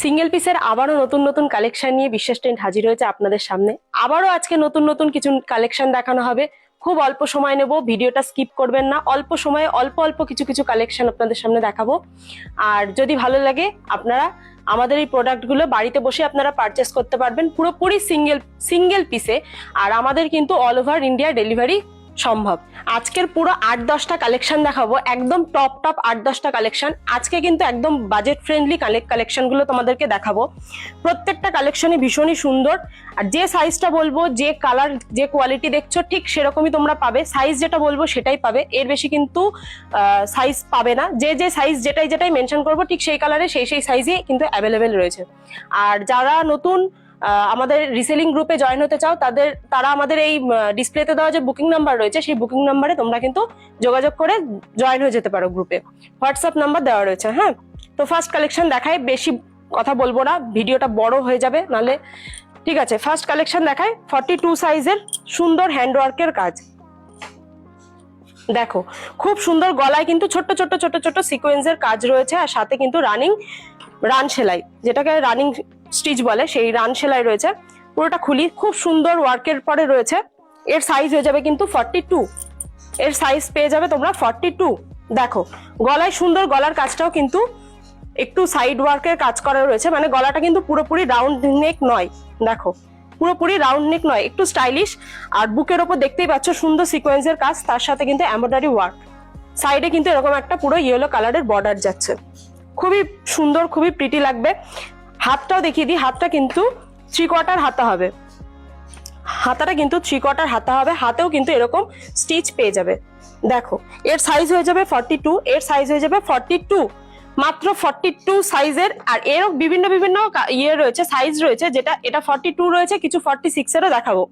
Single পিসের আবারও নতুন নতুন কালেকশন নিয়ে বিশ্বাস ট্রেন্ড হাজির হয়েছে আপনাদের সামনে। আবারও আজকে নতুন নতুন কিছু কালেকশন দেখানো হবে। খুব অল্প সময় নেব, ভিডিওটা স্কিপ করবেন না। অল্প সময়ে অল্প অল্প কিছু কিছু কালেকশন আপনাদের সামনে দেখাবো। আর যদি ভালো লাগে আপনারা আমাদের এই প্রোডাক্টগুলো বাড়িতে বসে আপনারা পারচেস করতে পারবেন পুরোপুরি সিঙ্গেল পিসে। আর আমাদের কিন্তু অল ওভার ইন্ডিয়া ডেলিভারি সম্ভব। আজকের পুরো 8-10টা কালেকশন দেখাবো, একদম টপ 8-10টা কালেকশন। আজকে কিন্তু একদম বাজেট ফ্রেন্ডলি কালেকশনগুলো তোমাদেরকে দেখাবো। প্রত্যেকটা কালেকশনই ভীষণই সুন্দর। আর যে সাইজটা বলবো, যে কালার, যে কোয়ালিটি দেখছো ঠিক সেরকমই তোমরা পাবে। সাইজ যেটা বলবো সেটাই পাবে, এর বেশি কিন্তু সাইজ পাবে না। যে সাইজ যেটাই মেনশন করবো ঠিক সেই কালারে সেই সাইজে কিন্তু অ্যাভেলেবেল রয়েছে। আর যারা নতুন আমাদের রিসেলিং গ্রুপে জয়েন হতে চাও তারা আমাদের এই ডিসপ্লেতে দেওয়া যে বুকিং নাম্বার রয়েছে সেই বুকিং নাম্বারে তোমরা কিন্তু যোগাযোগ করে জয়েন হয়ে যেতে পারো গ্রুপে। হোয়াটসঅ্যাপ নাম্বার দেওয়া রয়েছে। হ্যাঁ, তো ফার্স্ট কালেকশন দেখাই, বেশি কথা বলবো না, ভিডিওটা বড় হয়ে যাবে নালে। ঠিক আছে, ফার্স্ট কালেকশন দেখাই 42 সাইজের সুন্দর হ্যান্ডওয়ার্কের কাজ। দেখো খুব সুন্দর, গলায় কিন্তু ছোট্ট ছোট্ট ছোট ছোট সিকোয়েন্সের কাজ রয়েছে। আর সাথে কিন্তু রান সেলাই, যেটাকে রানিং স্টিচ বলে, সেই রান সেলাই রয়েছে। পুরোটা খুলি, খুব সুন্দর ওয়ার্কের পরে রয়েছে। এর সাইজ হয়ে যাবে কিন্তু 42। এর সাইজ পেয়ে যাবে তোমরা 42। দেখো গলায় সুন্দর, গলার কাজটাও কিন্তু একটু সাইড ওয়ার্কের কাজ করা রয়েছে, মানে গলাটা কিন্তু পুরোপুরি রাউন্ড নেক নয়। দেখো পুরোপুরি রাউন্ড নেক নয়, একটু স্টাইলিশ। আর বুকের ওপর দেখতেই পাচ্ছ সুন্দর সিকোয়েন্সের কাজ, তার সাথে কিন্তু এমব্রয়ডারি ওয়ার্ক। সাইডে কিন্তু এরকম একটা পুরো ইয়েলো কালারের বর্ডার যাচ্ছে, খুবই সুন্দর, খুবই প্রিটি লাগবে। হাতটাও দেখিয়ে দিই, হাতটা কিন্তু 3/4 হাতা হবে। হাতাটা কিন্তু 3/4 হাতা হবে, হাতেও কিন্তু এরকম স্টিচ পেয়ে যাবে। দেখো এর সাইজ হয়ে যাবে 42, এর সাইজ হয়ে যাবে 42, মাত্র 42 সাইজের। আর এরও বিভিন্ন ইয়ে রয়েছে, সাইজ রয়েছে, যেটা এটা 42 রয়েছে, কিছু 46 এরও দেখাবো।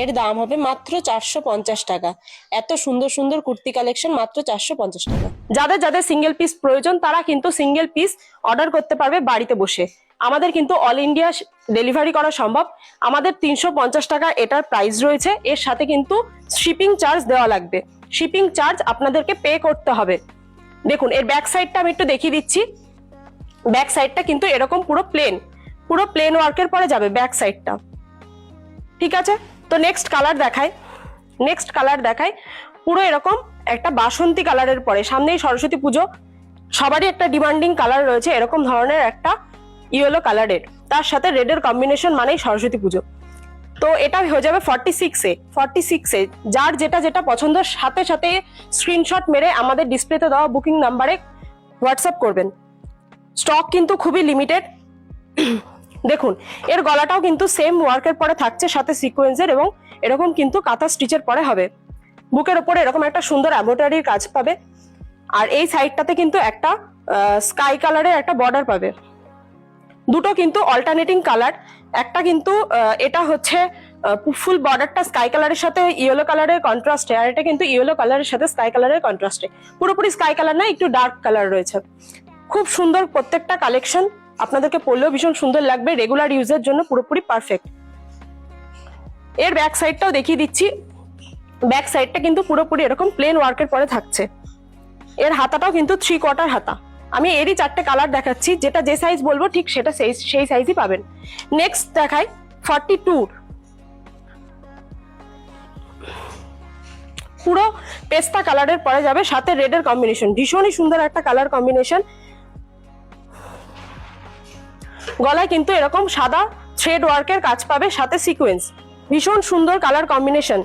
এর দাম হবে মাত্র 450 টাকা। এত সুন্দর সুন্দর কুর্তি কালেকশন মাত্র 450 টাকা। যাদের সিঙ্গেল পিস প্রয়োজন তারা কিন্তু সিঙ্গেল পিস অর্ডার করতে পারবে বাড়িতে বসে। আমাদের কিন্তু অল ইন্ডিয়া ডেলিভারি করা সম্ভব। আমাদের 350 টাকা এটার প্রাইস রয়েছে, এর সাথে কিন্তু শিপিং চার্জ দেওয়া লাগবে। শিপিং চার্জ আপনাদেরকে পে করতে হবে। দেখুন এর ব্যাক সাইডটা আমি একটু দেখিয়ে দিচ্ছি। ব্যাক সাইডটা কিন্তু এরকম পুরো প্লেন ওয়ার্কের পরে যাবে ব্যাক সাইডটা। ঠিক আছে, তো নেক্সট কালার দেখাই পুরো এরকম একটা বাসন্তী কালারের পরে। সামনেই সরস্বতী পুজো, সবারই একটা ডিমান্ডিং কালার রয়েছে এরকম ধরনের একটা ইয়েলো কালারের, তার সাথে রেডের কম্বিনেশন মানেই সরস্বতী পুজো। তো এটা হয়ে যাবে 46-এ। যার যেটা পছন্দ সাথে সাথে স্ক্রিনশট মেরে আমাদের ডিসপ্লেতে দেওয়া বুকিং নাম্বারে হোয়াটসঅ্যাপ করবেন। স্টক কিন্তু খুবই লিমিটেড। দেখুন এর গলাটাও কিন্তু সেম ওয়ার্কের পরে থাকছে, সাথে সিকোয়েন্সের এবং এরকম কিন্তু কাঁথা স্টিচের পরে হবে। বুকের ওপরে এরকম একটা সুন্দর এমব্রয়ডারির কাজ পাবে। আর এই সাইডটাতে কিন্তু একটা স্কাই কালারের একটা বর্ডার পাবে। দুটো কিন্তু অল্টারনেটিং কালার। একটা কিন্তু এটা হচ্ছে ফুল বর্ডারটা স্কাই কালারের সাথে ইয়েলো কালারের কন্ট্রাস্টে, আর এটা কিন্তু ইয়েলো কালারের সাথে স্কাই কালারের কন্ট্রাস্টে। পুরোপুরি স্কাই কালার না, একটু ডার্ক কালার রয়েছে। খুব সুন্দর প্রত্যেকটা কালেকশন, আপনাদেরকে পরলেও ভীষণ সুন্দর লাগবে। রেগুলার ইউজের জন্য পুরোপুরি পারফেক্ট। এর ব্যাক সাইডটাও দেখিয়ে দিচ্ছি। ব্যাক সাইডটা কিন্তু পুরোপুরি এরকম প্লেন ওয়ার্কের পরে থাকছে। এর হাতাটাও কিন্তু 3/4 হাতা। আমি এরই 4টে কালার দেখাচ্ছি, যেটা যে সাইজ বলবো ঠিক সেটা সেই সাইজই পাবেন। নেক্সট দেখাই 42, পুরো পেস্তা কালারের পরে যাবে, সাথে রেডের কম্বিনেশন, ভীষণই সুন্দর একটা কালার কম্বিনেশন। গলায় কিন্তু এরকম সাদা থ্রেড ওয়ার্কের কাজ পাবে, সাথে সিকোয়েন্স, ভীষণ সুন্দর কালার কম্বিনেশন।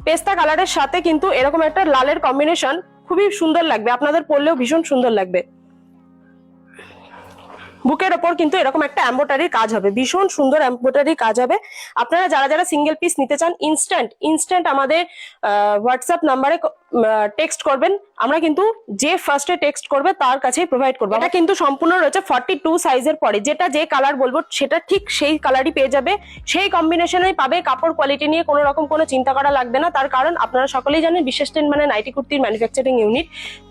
পেস্তা কালারের সাথে কিন্তু এরকম একটা লালের কম্বিনেশন, খুবই সুন্দর লাগবে, আপনাদের পরলেও ভীষণ সুন্দর লাগবে। বুকের ওপর কিন্তু এরকম একটা এমব্রয়ডারির কাজ হবে, ভীষণ সুন্দর এমব্রয়ডারির কাজ হবে। আপনারা যারা সিঙ্গেল পিস নিতে চান ইনস্ট্যান্ট আমাদের হোয়াটসঅ্যাপ নাম্বারে টেক্সট করবেন। আমরা কিন্তু যে ফার্স্টে টেক্সট করবে তার কাছেই প্রোভাইড করবো। এটা কিন্তু সম্পূর্ণ রয়েছে 42 সাইজের পরে, যেটা যে কালার বলবো সেটা ঠিক সেই কালারই পেয়ে যাবে, সেই কম্বিনেশনেই পাবে। কাপড় কোয়ালিটি নিয়ে কোনো রকম কোনো চিন্তা করা লাগবে না, তার কারণ আপনারা সকলেই জানেন বিশ্বাস ট্রেন্ড মানে নাইটি কুর্তির ম্যানুফ্যাকচারিং ইউনিট।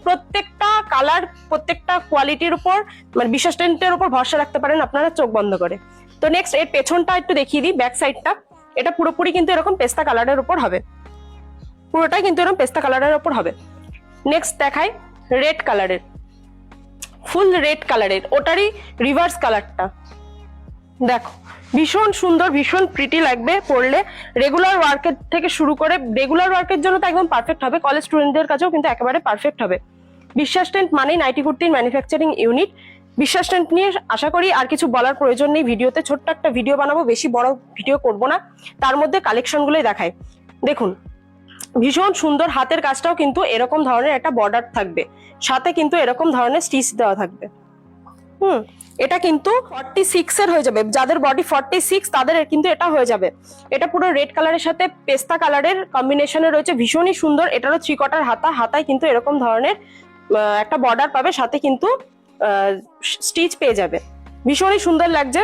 প্রত্যেকটা কালার, প্রত্যেকটা কোয়ালিটির উপর মানে বিশ্বাস ট্রেন্ডের উপর ভরসা রাখতে পারেন আপনারা চোখ বন্ধ করে। তো নেক্সট এর পেছনটা একটু দেখিয়ে দিই, ব্যাক সাইডটা। এটা পুরোপুরি কিন্তু এরকম পেস্তা কালারের উপর হবে, পুরোটাই কিন্তু এরকম পেস্তা কালারের উপর হবে। নেক্সট দেখাই রেড কালারের, ফুল রেড কালারের, ওটারই রিভার্স কালারটা। দেখো ভীষণ সুন্দর, ভীষণ প্রিটি লাগবে পরলে। রেগুলার ওয়ার্কের থেকে শুরু করে, রেগুলার ওয়ার্কের জন্য তো একদম পারফেক্ট হবে, কলেজ স্টুডেন্টদের কাছেও কিন্তু একেবারে পারফেক্ট হবে। বিশ্বাস টেন্ট মানেই নাইটি কুর্তির ম্যানুফ্যাকচারিং ইউনিট। বিশ্বাস টেন্ট নিয়ে আশা করি আর কিছু বলার প্রয়োজন নেই। ভিডিওতে ছোট্ট একটা ভিডিও বানাবো, বেশি বড় ভিডিও করব না, তার মধ্যে কালেকশনগুলোই দেখায়। দেখুন ভীষণ সুন্দর, হাতের কাজটাও কিন্তু এরকম ধরনের একটা বর্ডার থাকবে, সাথে কিন্তু এরকম ধরনের স্টিচ দেওয়া থাকবে। এটা কিন্তু 46 এর হয়ে যাবে, যাদের বডি 46 তাদের কিন্তু এটা হয়ে যাবে। এটা পুরো রেড কালারের সাথে পেস্তা কালারের কম্বিনেশনে রয়েছে, ভীষণই সুন্দর। এটারও 3/4 হাতা, হাতায় কিন্তু এরকম ধরনের একটা বর্ডার পাবে, সাথে কিন্তু স্টিচ পেয়ে যাবে। ভীষণই সুন্দর লাগছে।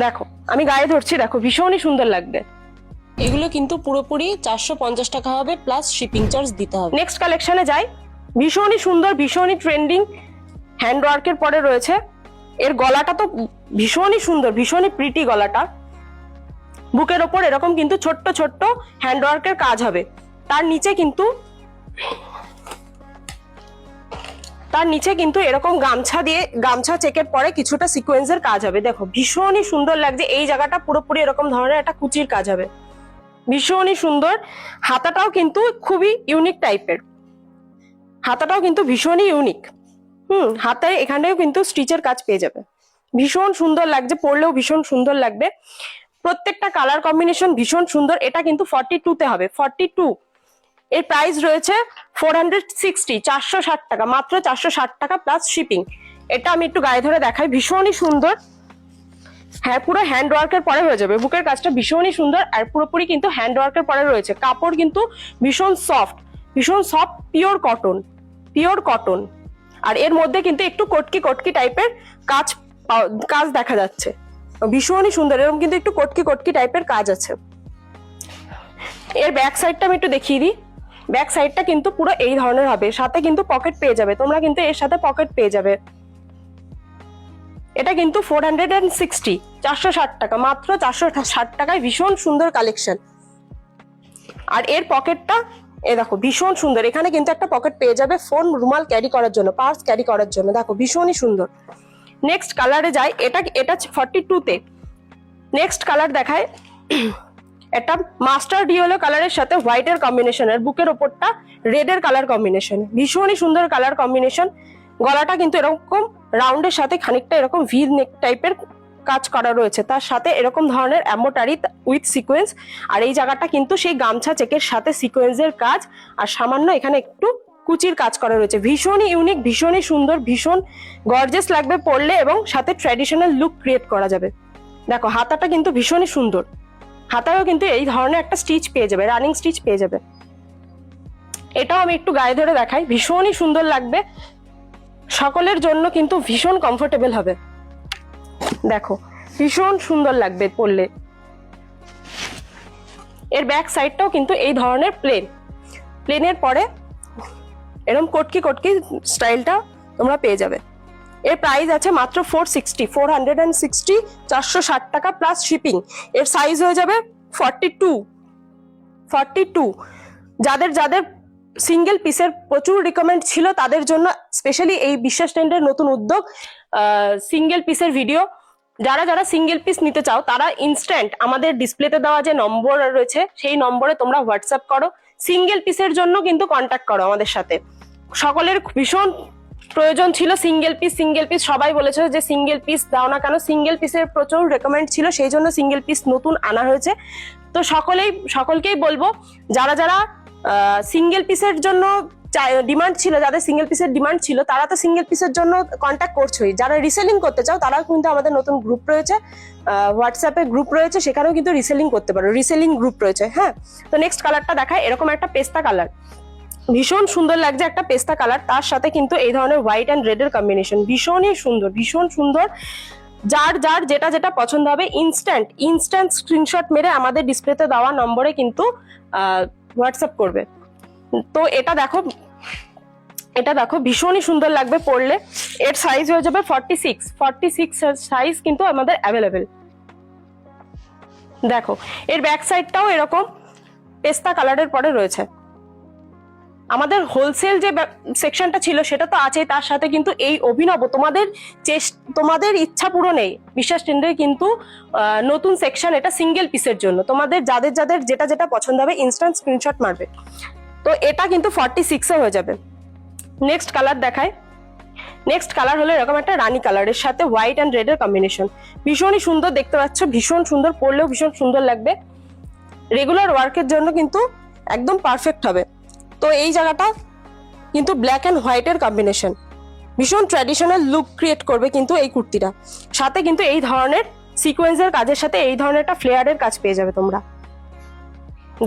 দেখো আমি গায়ে ধরছি, দেখো ভীষণই সুন্দর লাগবে। এগুলো কিন্তু পুরোপুরি 450 টাকা হবে, প্লাস শিপিং চার্জ দিতে হবে। নেক্সট কালেকশনে যাই। ভীষণই সুন্দর, ভীষণই ট্রেন্ডিং হ্যান্ড ওয়ার্কের পরে রয়েছে। এর গলাটা তো ভীষণই সুন্দর, ভীষণই প্রিটি গলাটা। বুকের ওপর এরকম কিন্তু ছোট্ট ছোট্ট হ্যান্ড ওয়ার্কের কাজ হবে। তার নিচে কিন্তু এরকম গামছা চেকের পরে কিছুটা সিকোয়েন্সের কাজ হবে। দেখো ভীষণই সুন্দর লাগছে। এই জায়গাটা পুরোপুরি এরকম ধরনের একটা কুচির কাজ হবে, ভীষণই সুন্দর। হাতাটাও কিন্তু খুবই ইউনিক টাইপের, হাতাটাও কিন্তু ভীষণই ইউনিক। হাতায় এখানেও কিন্তু স্টিচের কাজ পেয়ে যাবে। ভীষণ সুন্দর লাগছে, পরলেও ভীষণ সুন্দর লাগবে। প্রত্যেকটা কালার কম্বিনেশন ভীষণ সুন্দর। এটা কিন্তু 42 তে হবে, 42। এর প্রাইস রয়েছে 460, 460 টাকা, মাত্র 460 টাকা প্লাস শিপিং। এটা আমি একটু গায়ে ধরে দেখাই, ভীষণই সুন্দর। হ্যাঁ, পুরো হ্যান্ড ওয়ার্কের পরে হয়ে যাবে। বুকের কাজটা ভীষণই সুন্দর, আর পুরোপুরি কিন্তু হ্যান্ড ওয়ার্কের পরে রয়েছে। কাপড় কিন্তু ভীষণ সফট, পিওর কটন। আর এর মধ্যে কিন্তু একটু কটকি টাইপের কাজ দেখা যাচ্ছে, ভীষণই সুন্দর। এরকম কিন্তু একটু কটকি টাইপের কাজ আছে। এর ব্যাক সাইডটা আমি একটু দেখিয়ে দিই। ব্যাক সাইডটা কিন্তু পুরো এই ধরনের হবে, সাথে কিন্তু পকেট পেয়ে যাবে। তোমরা কিন্তু এর সাথে পকেট পেয়ে যাবে। এটা কিন্তু 460, 460 টাকা, মাত্র 460 টাকায় ভীষণ সুন্দর কালেকশন। আর এর পকেটটা দেখো ভীষণ সুন্দর। এখানে কিন্তু একটা পকেট পেয়ে যাবে ফোন, রুমাল ক্যারি করার জন্য, পার্স ক্যারি করার জন্য। দেখো ভীষণই সুন্দর। নেক্সট কালারে যাই। এটা 42 তে। নেক্সট কালার দেখায়। এটা মাস্টার্ড ইয়েলো কালারের সাথে হোয়াইটের কম্বিনেশন, আর বুকের ওপরটা রেডের কালার কম্বিনেশন। ভীষণই সুন্দর কালার কম্বিনেশন। গলাটা কিন্তু এরকম রাউন্ডের সাথে খানিকটা এরকম ভি নেক টাইপের কাজ করা রয়েছে, তার সাথে এরকম ধরনের এমব্রয়ডারি উইথ সিকোয়েন্স। আর এই জায়গাটা কিন্তু সেই গামছা চেকের সাথে সিকোয়েন্সের কাজ, আর সামান্য এখানে একটু কুচির কাজ করা রয়েছে। ভীষণই ইউনিক, ভীষণই সুন্দর, ভীষণ গর্জিয়াস লাগবে পরলে, এবং সাথে ট্র্যাডিশনাল লুক ক্রিয়েট করা যাবে। দেখো হাতাটা কিন্তু ভীষণই সুন্দর, হাতায়ও কিন্তু এই ধরনের একটা স্টিচ পেয়ে যাবে, রানিং স্টিচ পেয়ে যাবে। এটাও আমি একটু গায়ে ধরে দেখাই, ভীষণই সুন্দর লাগবে। সকলের জন্য কিন্তু ভীষণ কমফোর্টেবল হবে। দেখো ভীষণ সুন্দর লাগবে পরলে। এর ব্যাক সাইডটাও কিন্তু এই ধরনের প্লেনের পরে এরকম কটকি স্টাইলটা তোমরা পেয়ে যাবে। এর প্রাইস আছে মাত্র 460, 460 টাকা প্লাস শিপিং। এর সাইজ হয়ে যাবে 42। যাদের সিঙ্গেল পিসের প্রচুর রিকমেন্ড ছিল, তাদের জন্য স্পেশালি এই বিশ্বাস টেন্টের নতুন উদ্যোগ, সিঙ্গেল পিসের ভিডিও। যারা সিঙ্গেল পিস নিতে চাও তারা ইনস্ট্যান্ট আমাদের ডিসপ্লেতে দেওয়া যে নম্বর রয়েছে সেই নম্বরে তোমরা হোয়াটসঅ্যাপ করো। সিঙ্গেল পিসের জন্য কিন্তু কন্ট্যাক্ট করো আমাদের সাথে। সকলের ভীষণ প্রয়োজন ছিল সিঙ্গেল পিস, সবাই বলেছে যে সিঙ্গেল পিস দাও না কেন। সিঙ্গেল পিসের প্রচুর রেকমেন্ড ছিল, সেই জন্য সিঙ্গেল পিস নতুন আনা হয়েছে। তো সকলকেই বলবো, যারা সিঙ্গেল পিসের জন্য ডিমান্ড ছিল, যাদের সিঙ্গেল পিসের ডিমান্ড ছিল, তারা তো সিঙ্গেল পিসের জন্য কন্ট্যাক্ট করছোই। যারা রিসেলিং করতে চাও তারাও কিন্তু আমাদের নতুন গ্রুপ রয়েছে, হোয়াটসঅ্যাপে গ্রুপ রয়েছে, সেখানেও কিন্তু রিসেলিং করতে পারো, রিসেলিং গ্রুপ রয়েছে। হ্যাঁ, তো নেক্সট কালারটা দেখায়। এরকম একটা পেস্তা কালার, ভীষণ সুন্দর লাগছে, একটা পেস্তা কালার। তার সাথে কিন্তু এই ধরনের হোয়াইট অ্যান্ড রেড এর কম্বিনেশন, ভীষণ সুন্দর। যার যেটা পছন্দ হবে ইনস্ট্যান্ট স্ক্রিনশট মেরে আমাদের ডিসপ্লেতে দেওয়া নম্বরে কিন্তু হোয়াটসঅ্যাপ করবে। তো এটা দেখো ভীষণই সুন্দর লাগবে পরলে। এর সাইজ হয়ে যাবে 46 সাইজ কিন্তু আমাদের অ্যাভেলেবেল। দেখো এর ব্যাক সাইডটাও এরকম পেস্তা কালারের পরে রয়েছে। আমাদের হোলসেল যে সেকশনটা ছিল সেটা তো আছেই, তার সাথে কিন্তু এই অভিনব তোমাদের ইচ্ছা পূরণেই বিশ্বাস ট্রেন্ডে কিন্তু নতুন সেকশন, এটা সিঙ্গেল পিসের জন্য। তোমাদের যাদের যাদের যেটা যেটা পছন্দ হবে ইনস্ট্যান্ট স্ক্রিনশট মারবে। তো এটা কিন্তু 46 এ হয়ে যাবে। নেক্সট কালার দেখায়। নেক্সট কালার হলো এরকম একটা রানী কালারের সাথে হোয়াইট অ্যান্ড রেড এর কম্বিনেশন। ভীষণই সুন্দর দেখতে পাচ্ছ, ভীষণ সুন্দর, পরলেও ভীষণ সুন্দর লাগবে। রেগুলার ওয়ার্কের জন্য কিন্তু একদম পারফেক্ট হবে। তো এই জায়গাটা কিন্তু ব্ল্যাক অ্যান্ড হোয়াইটের কম্বিনেশন, ভীষণ ট্র্যাডিশনাল লুক ক্রিয়েট করবে কিন্তু এই কুর্তিটা। সাথে কিন্তু এই ধরনের সিকোয়েন্সের কাজের সাথে এই ধরনের একটা ফ্লেয়ারের কাজ পেয়ে যাবে তোমরা।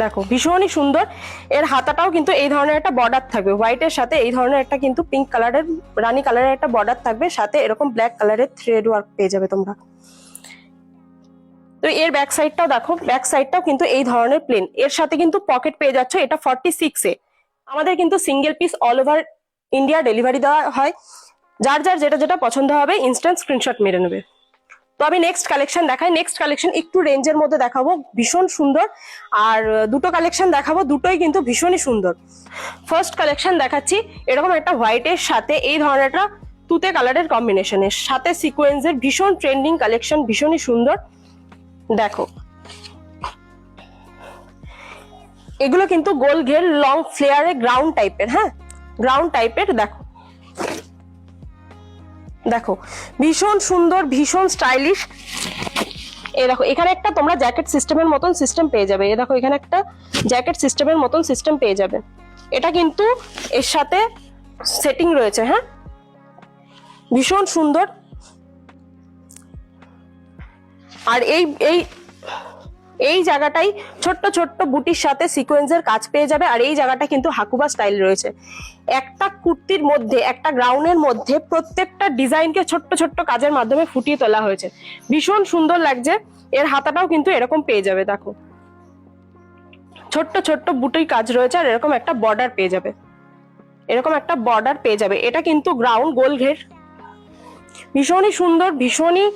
দেখো ভীষণই সুন্দর। এর হাতাটাও কিন্তু এই ধরনের একটা বর্ডার থাকবে, হোয়াইটের সাথে এই ধরনের একটা কিন্তু পিঙ্ক কালারের রানী কালারের একটা বর্ডার থাকবে, সাথে এরকম ব্ল্যাক কালারের থ্রেড ওয়ার্ক পেয়ে যাবে তোমরা। তো এর ব্যাক সাইডটাও দেখো, ব্যাক সাইডটাও কিন্তু এই ধরনের প্লেন, এর সাথে কিন্তু পকেট পেয়ে যাচ্ছ। এটা 46 এ। আমাদের কিন্তু single piece all over India delivery দেওয়া হয়। যার যার যেটা যেটা পছন্দ হবে ইনস্ট্যান্ট স্ক্রিনশট মেরে নেবে। তো আমি নেক্সট কালেকশন দেখাই। নেক্সট কালেকশন একটু রেঞ্জের মধ্যে দেখাবো, ভীষণ সুন্দর। আর দুটো কালেকশন দেখাবো, দুটোই কিন্তু ভীষণই সুন্দর। ফার্স্ট কালেকশন দেখাচ্ছি এরকম একটা হোয়াইটের সাথে এই ধরনের একটা তুতে কালারের কম্বিনেশনের সাথে সিকোয়েন্সের ভীষণ ট্রেন্ডিং কালেকশন, ভীষণই সুন্দর। দেখো এগুলো কিন্তু গোল ঘের লং ফ্লেয়ারে গ্রাউন্ড টাইপের, হ্যাঁ গ্রাউন্ড টাইপের। দেখো দেখো ভীষণ সুন্দর, ভীষণ স্টাইলিশ। এই দেখো এখানে একটা তোমরা জ্যাকেট সিস্টেমের মতন সিস্টেম পেয়ে যাবে। এই দেখো এখানে একটা জ্যাকেট সিস্টেমের মতন সিস্টেম পেয়ে যাবে। এটা কিন্তু এর সাথে সেটিং রয়েছে, হ্যাঁ ভীষণ সুন্দর। আর এই জায়গাটাই ছোট্ট ছোট্ট বুটির সাথে সিকোয়েন্সের কাজ পেয়ে যাবে। আর এই জায়গাটা কিন্তু হাকুবা স্টাইল রয়েছে। একটা কুর্তির মধ্যে, একটা গ্রাউন্ডের মধ্যে প্রত্যেকটা ডিজাইনকে ছোট্ট ছোট্ট কাজের মাধ্যমে ফুটিয়ে তোলা হয়েছে, ভীষণ সুন্দর লাগছে। এর হাতাটাও কিন্তু এরকম পেয়ে যাবে, দেখো ছোট্ট ছোট্ট বুটির কাজ রয়েছে। আর এরকম একটা বর্ডার পেয়ে যাবে, এরকম একটা বর্ডার পেয়ে যাবে। এটা কিন্তু গ্রাউন্ড গোল ঘের, ভীষণই সুন্দর, ভীষণই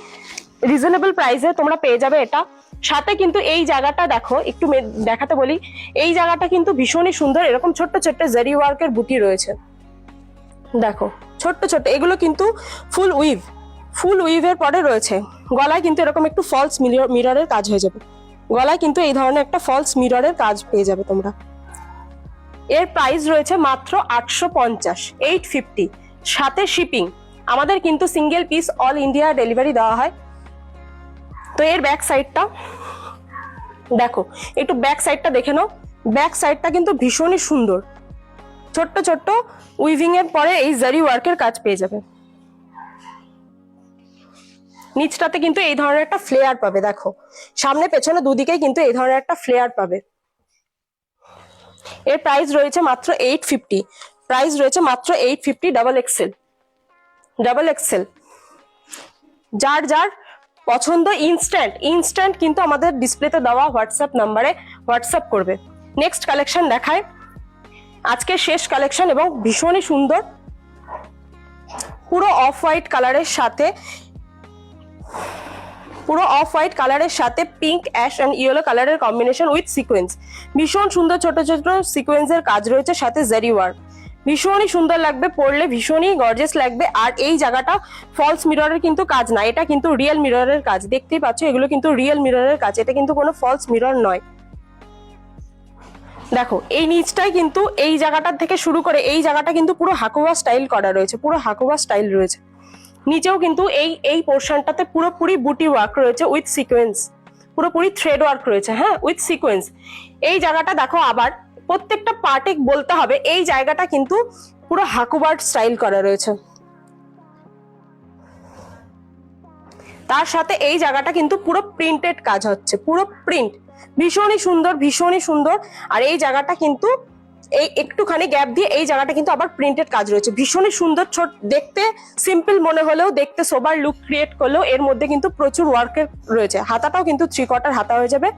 রিজনেবল প্রাইসে তোমরা পেয়ে যাবে এটা। সাথে কিন্তু এই জায়গাটা দেখো, একটু দেখাতে বলি, এই জায়গাটা কিন্তু ভীষণই সুন্দর। এরকম ছোট্ট ছোট্ট জারি ওয়ার্কের বুটি রয়েছে, দেখো ছোট্ট ছোট্ট। এগুলো কিন্তু ফুল উইভের পরে রয়েছে। গলায় কিন্তু এরকম একটু ফলস মিররের কাজ হয়ে যাবে। গলায় কিন্তু এই ধরনের একটা ফলস মিররের কাজ পেয়ে যাবে তোমরা। এর প্রাইস রয়েছে মাত্র 850, 850 সাথে শিপিং। আমাদের কিন্তু single piece all India delivery দেওয়া হয়। তো এর ব্যাক সাইডটা দেখো, একটু ব্যাক সাইডটা দেখে নাও। ব্যাক সাইডটা কিন্তু ভীষণই সুন্দর, ছোট্ট ছোট্ট উইভিং এর পরে এই জারি ওয়ার্কের কাজ পেয়ে যাবে। নিচটাতে কিন্তু এই ধরনের একটা ফ্লেয়ার পাবে, দেখো সামনে পেছনে দুদিকে কিন্তু এই ধরনের একটা ফ্লেয়ার পাবে। এর প্রাইস রয়েছে মাত্র 850, প্রাইস রয়েছে মাত্র 850 ডাবল এক্সেল। যার যার পছন্দ ইনস্ট্যান্ট কিন্তু আমাদের ডিসপ্লেতে দেওয়া হোয়াটসঅ্যাপ নাম্বারে হোয়াটসঅ্যাপ করবে। নেক্সট কালেকশন দেখায়, আজকে শেষ কালেকশন এবং ভীষণই সুন্দর। পুরো অফ হোয়াইট কালারের সাথে পিঙ্ক, অ্যাশ এন্ড ইয়েলো কালারের কম্বিনেশন উইথ সিকোয়েন্স। ভীষণ সুন্দর ছোট ছোট সিকোয়েন্সের কাজ রয়েছে, সাথে জারি ওয়ার্ক। ভীষণই সুন্দর লাগবে, পরলে ভীষণই গর্জিয়াস লাগবে। আর এই জায়গাটা ফলস মিররের কিন্তু কাজ না, এটা কিন্তু রিয়েল মিররের কাজ। দেখতেই পাচ্ছ এগুলো কিন্তু রিয়েল মিররের কাজ, এটা কিন্তু কোনো ফলস মিরর নয়। দেখো এই নিচটাই কিন্তু এই জায়গাটার থেকে শুরু করে এই জায়গাটা কিন্তু পুরো হাকুবা স্টাইল করা রয়েছে, পুরো হাকুবা স্টাইল রয়েছে। নিচেও কিন্তু এই পোর্শনটাতে পুরোপুরি বুটি ওয়ার্ক রয়েছে উইথ সিকোয়েন্স, পুরোপুরি থ্রেড ওয়ার্ক রয়েছে, হ্যাঁ উইথ সিকোয়েন্স। এই জায়গাটা দেখো, আবার প্রত্যেকটা পার্টে বলতে হবে এই জায়গাটা কিন্তু পুরো হাকুবার স্টাইল করা রয়েছে। তার সাথে এই জায়গাটা কিন্তু পুরো প্রিন্টেড কাজ হচ্ছে, পুরো প্রিন্ট, ভীষণই সুন্দর, ভীষণই সুন্দর। আর এই জায়গাটা কিন্তু এই একটুখানি গ্যাপ দিয়ে এই জায়গাটা কিন্তু আবার প্রিন্টেড কাজ রয়েছে, ভীষণই সুন্দর। ছোট দেখতে সিম্পল মনে হলেও, দেখতে সোবার লুক ক্রিয়েট করলেও এর মধ্যে কিন্তু প্রচুর ওয়ার্কের রয়েছে। হাতাটাও কিন্তু 3/4 হাতা হয়ে যাবে,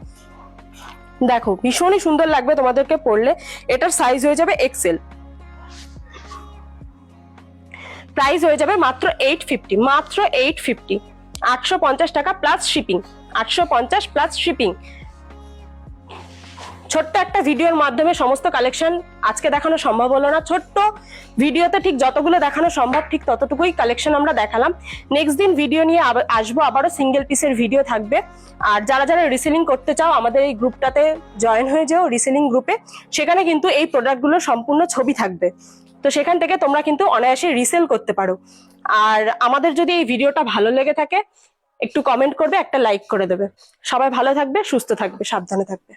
দেখো ভীষণই সুন্দর লাগবে তোমাদেরকে পরলে। এটার সাইজ হয়ে যাবে এক্সেল, প্রাইস হয়ে যাবে মাত্র 850, মাত্র 850, 850 টাকা প্লাস শিপিং, 850 প্লাস শিপিং। ছোট্ট একটা ভিডিওর মাধ্যমে সমস্ত কালেকশন আজকে দেখানো সম্ভব হলো না। ছোট্ট ভিডিওতে ঠিক যতগুলো দেখানো সম্ভব ঠিক ততটুকুই কালেকশন আমরা দেখালাম। নেক্সট দিন ভিডিও নিয়ে আসবো, আবারও সিঙ্গেল পিসের ভিডিও থাকবে। আর যারা যারা রিসেলিং করতে চাও আমাদের এই গ্রুপটাতে জয়েন হয়ে যাও, রিসেলিং গ্রুপে। সেখানে কিন্তু এই প্রোডাক্টগুলোর সম্পূর্ণ ছবি থাকবে, তো সেখান থেকে তোমরা কিন্তু অনায়াসে রিসেল করতে পারো। আর আমাদের যদি এই ভিডিওটা ভালো লেগে থাকে একটু কমেন্ট করবে, একটা লাইক করে দেবে। সবাই ভালো থাকবে, সুস্থ থাকবে, সাবধানে থাকবে।